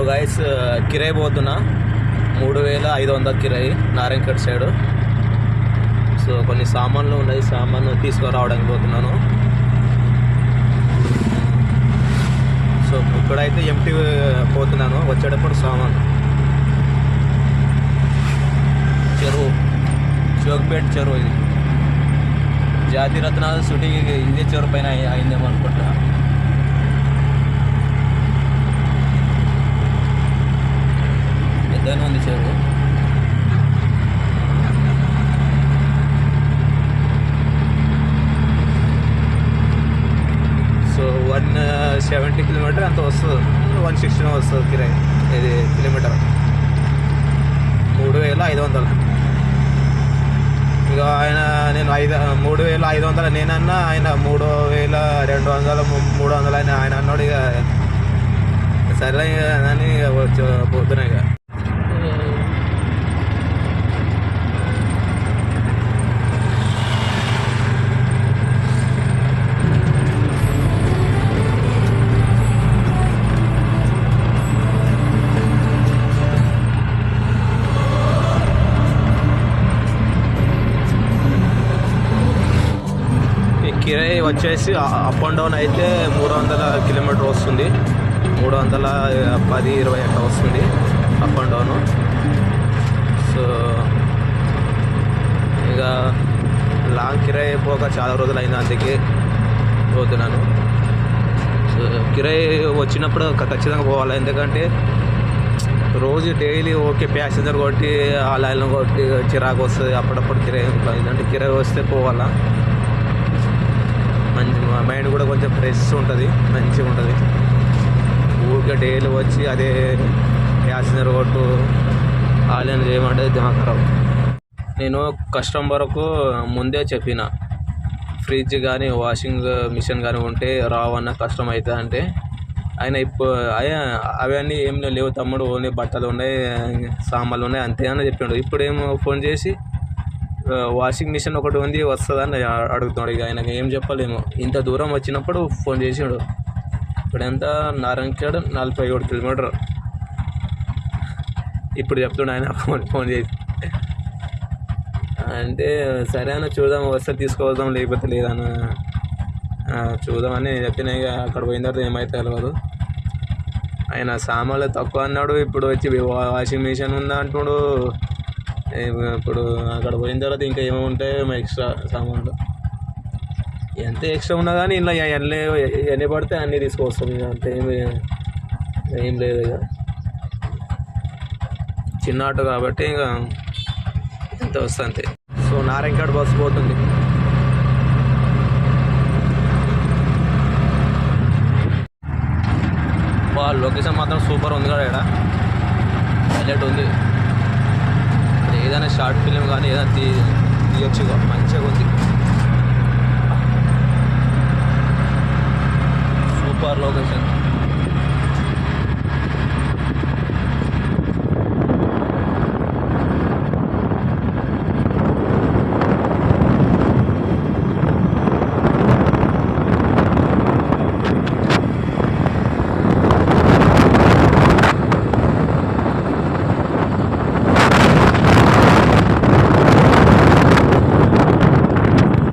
Guys కిరాయి పోతున్నా 3500 కిరాయి నారాయణఖేడ్ సైడ్. సో కొన్ని సామాన్లు ఉన్నాయి, సామాన్లు తీసుకురావడానికి పోతున్నాను. సో ఇప్పుడైతే ఎంటీ పోతున్నాను, వచ్చేటప్పుడు సామాన్ చెరువు జోగిపేట చెరువు. ఇది జాతి రత్నాల షూటింగ్ ఇదే చెరువు పైన అయిందేమో అనుకుంటా. పెద్దగానే ఉంది చెరువు. సో 170 కిలోమీటర్ అంత వస్తుంది, 160 వస్తుంది కిరాయి. ఇది కిలోమీటర్ 3500. ఇక ఆయన నేను 3500 నేనన్నా, ఆయన 3200 300 అని ఆయన అన్నాడు. ఇక సరే అని పోతున్నాయి. ఇక కిరాయి వచ్చేసి అప్ అండ్ డౌన్ అయితే 300 కిలోమీటర్ వస్తుంది, 310-20 అట్లా వస్తుంది అప్ అండ్ డౌను. సో ఇక లాంగ్ కిరాయి పోక చాలా రోజులు అయింది, అందుకే పోతున్నాను. సో కిరాయి వచ్చినప్పుడు ఖచ్చితంగా పోవాలి, ఎందుకంటే రోజు డైలీ ఓకే ప్యాసింజర్ కొట్టి ఆ లైన్లో కొట్టి చిరాకు వస్తుంది. అప్పుడప్పుడు కిరాయి అంటే కిరాయి వస్తే పోవాలా, మంచి మైండ్ కూడా కొంచెం ఫ్రెష్ ఉంటుంది, మంచిగా ఉంటుంది. ఊరికే డైలీ వచ్చి అదే ప్యాసింజర్ కొట్టు ఆలయం చేయమంటే దిమాకరావు. నేను కస్టమర్కు ముందే చెప్పిన, ఫ్రిడ్జ్ కానీ వాషింగ్ మిషన్ కానీ ఉంటే రావన్న కష్టం అవుతుంది అంటే, ఆయన అవన్నీ ఏం లేవు తమ్ముడు, ఓన్లీ బట్టలు ఉన్నాయి, సామాన్లు ఉన్నాయి అంతే అని చెప్పాడు. ఇప్పుడేమో ఫోన్ చేసి వాషింగ్ మిషన్ ఒకటి ఉంది వస్తుందని అడుగుతున్నాడు. ఇక ఆయనకి ఏం చెప్పలేము, ఇంత దూరం వచ్చినప్పుడు ఫోన్ చేసాడు. ఇప్పుడు ఎంత నారాయణఖేడ్ 47 కిలోమీటర్. ఇప్పుడు చెప్తుండే ఆయన ఫోన్ చేసి. అంటే సరే అన్న చూద్దాం, వస్తే తీసుకువద్దాం లేకపోతే లేదన్న చూద్దామని చెప్పిన. ఇక అక్కడ పోయిన తర్వాత ఏమైతే తెలియదు. ఆయన సామాన్లు తక్కువ అన్నాడు, ఇప్పుడు వచ్చి వాషింగ్ మిషన్ ఉందా అంటున్నాడు. ఇప్పుడు అక్కడ పోయిన తర్వాత ఇంకా ఏమో ఉంటాయి ఎక్స్ట్రా సామాన్లు, ఎంత ఎక్స్ట్రా ఉన్నా కానీ ఇలా ఎన్ని పడితే అన్నీ తీసుకొస్తాం. ఇక అంతే ఏం లేదు. ఇక చిన్న ఆటో కాబట్టి ఇక ఎంత వస్తుంది అంతే. సో నారాయణఖేడ్ బస్సు పోతుంది. లొకేషన్ మాత్రం సూపర్ ఉంది కదా, ఇక్కడ హైలైట్ ఉంది. ఏదైనా షార్ట్ ఫిలిం కానీ ఏదైనా తీయొచ్చు, మంచిగా ఉంది, సూపర్ లొకేషన్.